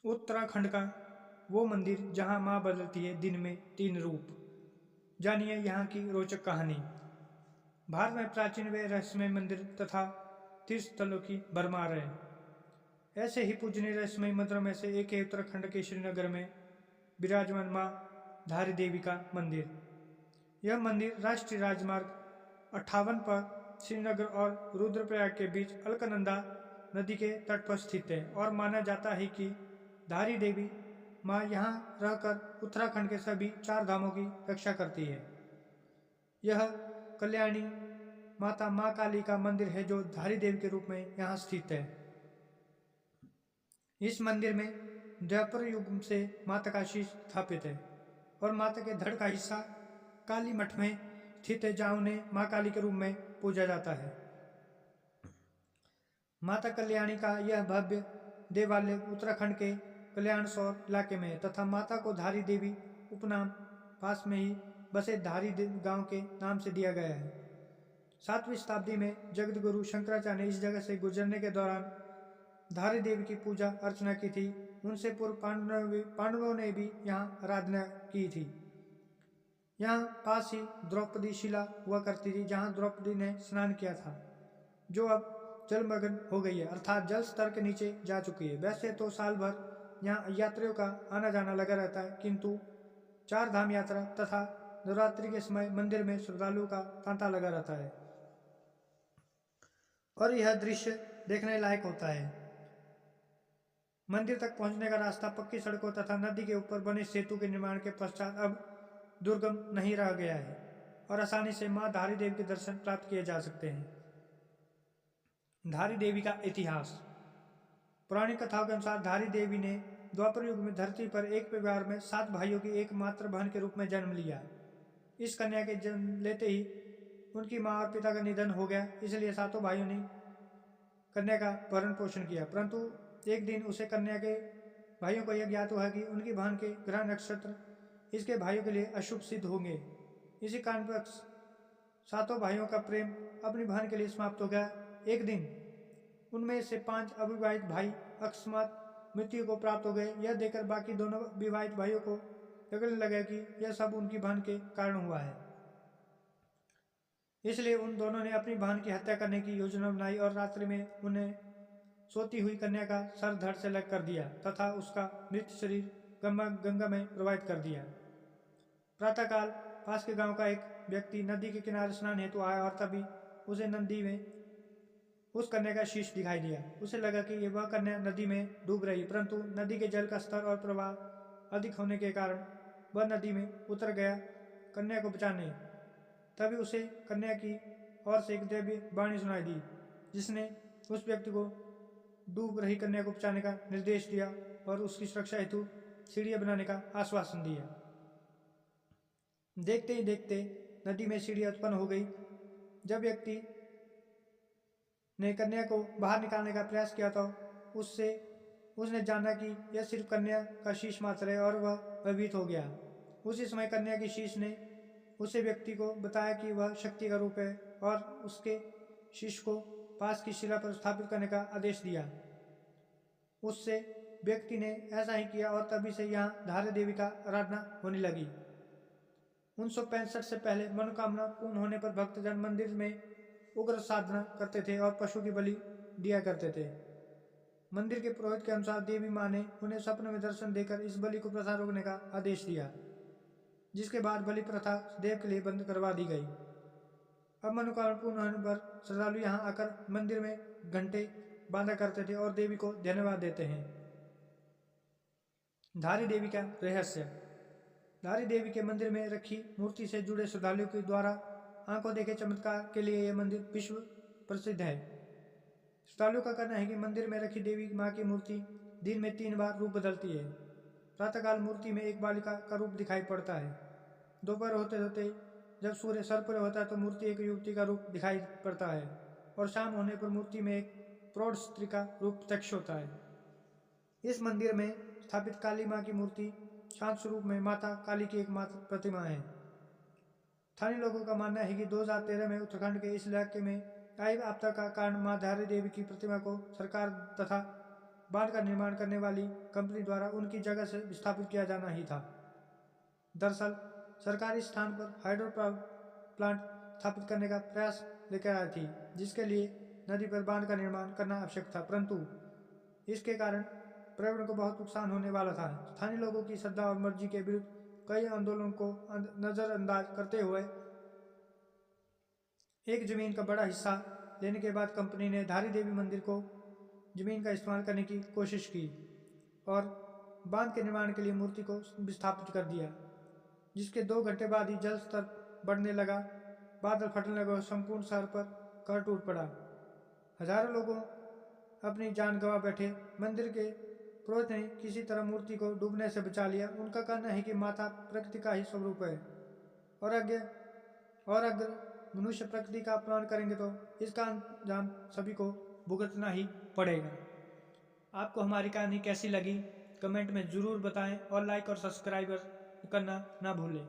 उत्तराखंड का वो मंदिर जहां मां बदलती है दिन में 3 रूप। जानिए यहाँ की रोचक कहानी। भारत में प्राचीन व रहस्यमय मंदिर तथा तीर्थ स्थलों की भरमार है। ऐसे ही पूजनीय रहस्यमय मंदिरों में से एक है उत्तराखंड के श्रीनगर में विराजमान मां धारी देवी का मंदिर। यह मंदिर राष्ट्रीय राजमार्ग 58 पर श्रीनगर और रुद्रप्रयाग के बीच अलकनंदा नदी के तट पर स्थित है और माना जाता है कि धारी देवी मां यहाँ रहकर उत्तराखंड के सभी 4 धामों की रक्षा करती है। यह कल्याणी माता मां काली का मंदिर है जो धारी देवी के रूप में यहाँ स्थित है। इस मंदिर में द्वापर युग से माता का शीश स्थापित है और माता के धड़ का हिस्सा काली मठ में स्थित है जहाँ उन्हें मां काली के रूप में पूजा जाता है। माता कल्याणी का यह भव्य देवालय उत्तराखंड के कल्याणसौर इलाके में है तथा माता को धारी देवी उपनाम पास में ही बसे धारी गांव के नाम से दिया गया है। 7वीं शताब्दी में जगत गुरु शंकराचार्य ने इस जगह से गुजरने के दौरान धारी देवी की पूजा अर्चना की थी। उनसे पूर्व पांडवों ने भी यहाँ आराधना की थी। यहाँ पास ही द्रौपदी शिला हुआ करती थी जहाँ द्रौपदी ने स्नान किया था, जो अब जलमग्न हो गई है अर्थात जल स्तर के नीचे जा चुकी है। वैसे तो साल भर यहाँ यात्रियों का आना जाना लगा रहता है, किंतु 4 धाम यात्रा तथा नवरात्रि के समय मंदिर में श्रद्धालुओं का तांता लगा रहता है और यह दृश्य देखने लायक होता है। मंदिर तक पहुंचने का रास्ता पक्की सड़कों तथा नदी के ऊपर बने सेतु के निर्माण के पश्चात अब दुर्गम नहीं रह गया है और आसानी से मां धारी देवी के दर्शन प्राप्त किए जा सकते हैं। धारी देवी का इतिहास। पौराणिक कथाओं के अनुसार धारी देवी ने द्वापर युग में धरती पर एक परिवार में 7 भाइयों की एकमात्र बहन के रूप में जन्म लिया। इस कन्या के जन्म लेते ही उनकी मां और पिता का निधन हो गया, इसलिए 7 भाइयों ने कन्या का भरण पोषण किया। परंतु एक दिन उसे कन्या के भाइयों को यह ज्ञात हुआ कि उनकी बहन के ग्रह नक्षत्र इसके भाइयों के लिए अशुभ सिद्ध होंगे। इसी कारणवश 7 भाइयों का प्रेम अपनी बहन के लिए समाप्त हो गया। एक दिन उनमें से 5 अविवाहित भाई अकस्मात मृत्यु को प्राप्त हो गए। यह देखकर बाकी दोनों विवाहित भाइयों को लगने लगा कि यह सब उनकी बहन के कारण हुआ है, इसलिए उन दोनों ने अपनी बहन की हत्या करने की योजना बनाई और रात्रि में उन्हें सोती हुई कन्या का सर धड़ से अलग कर दिया तथा उसका मृत शरीर गंगा में प्रवाहित कर दिया। प्रातःकाल पास के गांव का एक व्यक्ति नदी के किनारे स्नान हेतु आया और तभी उसे नदी में उस कन्या का शीश दिखाई दिया। उसे लगा कि वह कन्या नदी में डूब रही, परंतु नदी के जल का स्तर और प्रवाह अधिक होने के कारण वह नदी में उतर गया कन्या को बचाने। तभी उसे कन्या की ओर से एक दिव्य वाणी सुनाई दी, जिसने उस व्यक्ति को डूब रही कन्या को बचाने का निर्देश दिया और उसकी सुरक्षा हेतु सीढ़ियां बनाने का आश्वासन दिया। देखते ही देखते नदी में सीढ़ियां उत्पन्न हो गई। जब व्यक्ति ने कन्या को बाहर निकालने का प्रयास किया तो उसने जाना कि यह सिर्फ कन्या का शीश मात्र है और वह भयभीत हो गया। उसी समय कन्या की शीश ने उसे व्यक्ति को बताया कि वह शक्ति का रूप है और उसके शीश को पास की शिला पर स्थापित करने का आदेश दिया। उससे व्यक्ति ने ऐसा ही किया और तभी से यहाँ धारी देवी का आराधना होने लगी। 1965 से पहले मनोकामना पूर्ण होने पर भक्तजन मंदिर में उग्र साधना करते थे और पशु की बलि दिया करते थे। मंदिर के पुरोहित के अनुसार देवी मां ने उन्हें स्वप्न में दर्शन देकर इस बलि को प्रथा रोकने का आदेश दिया, जिसके बाद बलि प्रथा सदैव के लिए बंद करवा दी गई। अब मनोकामना पूर्ण होने पर श्रद्धालु यहाँ आकर मंदिर में घंटे बांधा करते थे और देवी को धन्यवाद देते हैं। धारी देवी का रहस्य। धारी देवी के मंदिर में रखी मूर्ति से जुड़े श्रद्धालुओं के द्वारा आंखों देखे चमत्कार के लिए यह मंदिर विश्व प्रसिद्ध है। श्रद्धालुओं का कहना है कि मंदिर में रखी देवी मां की मूर्ति दिन में 3 बार रूप बदलती है। प्रातःकाल मूर्ति में एक बालिका का रूप दिखाई पड़ता है। दोपहर होते होते जब सूर्य सर पर होता है तो मूर्ति एक युवती का रूप दिखाई पड़ता है और शाम होने पर मूर्ति में एक प्रौढ़ स्त्री का रूप प्रत्यक्ष होता है। इस मंदिर में स्थापित काली मां की मूर्ति शांत स्वरूप में माता काली की एकमात्र प्रतिमा है। स्थानीय लोगों का मानना है कि 2013 में उत्तराखंड के इस इलाके में आई आपदा का कारण मां धारी देवी की प्रतिमा को सरकार तथा बांध का निर्माण करने वाली कंपनी द्वारा उनकी जगह से विस्थापित किया जाना ही था। दरअसल सरकार इस स्थान पर हाइड्रो पावर प्लांट स्थापित करने का प्रयास लेकर आई थी, जिसके लिए नदी पर बांध का निर्माण करना आवश्यक था, परंतु इसके कारण पर्यावरण को बहुत नुकसान होने वाला था। स्थानीय लोगों की श्रद्धा और मर्जी के विरुद्ध कई आंदोलनों को नजरअंदाज करते हुए एक जमीन का बड़ा हिस्सा लेने के बाद कंपनी ने धारी देवी मंदिर को जमीन का इस्तेमाल करने की कोशिश की और बांध के निर्माण के लिए मूर्ति को विस्थापित कर दिया, जिसके 2 घंटे बाद ही जल स्तर बढ़ने लगा, बादल फटने लगे और संपूर्ण शहर पर कहर टूट पड़ा। हजारों लोगों अपनी जान गंवा बैठे। मंदिर के पुरोहित ने किसी तरह मूर्ति को डूबने से बचा लिया। उनका कहना है कि माता प्रकृति का ही स्वरूप है और अगर मनुष्य प्रकृति का अपमान करेंगे तो इसका अंजाम सभी को भुगतना ही पड़ेगा। आपको हमारी कहानी कैसी लगी कमेंट में ज़रूर बताएं और लाइक और सब्सक्राइब करना ना भूलें।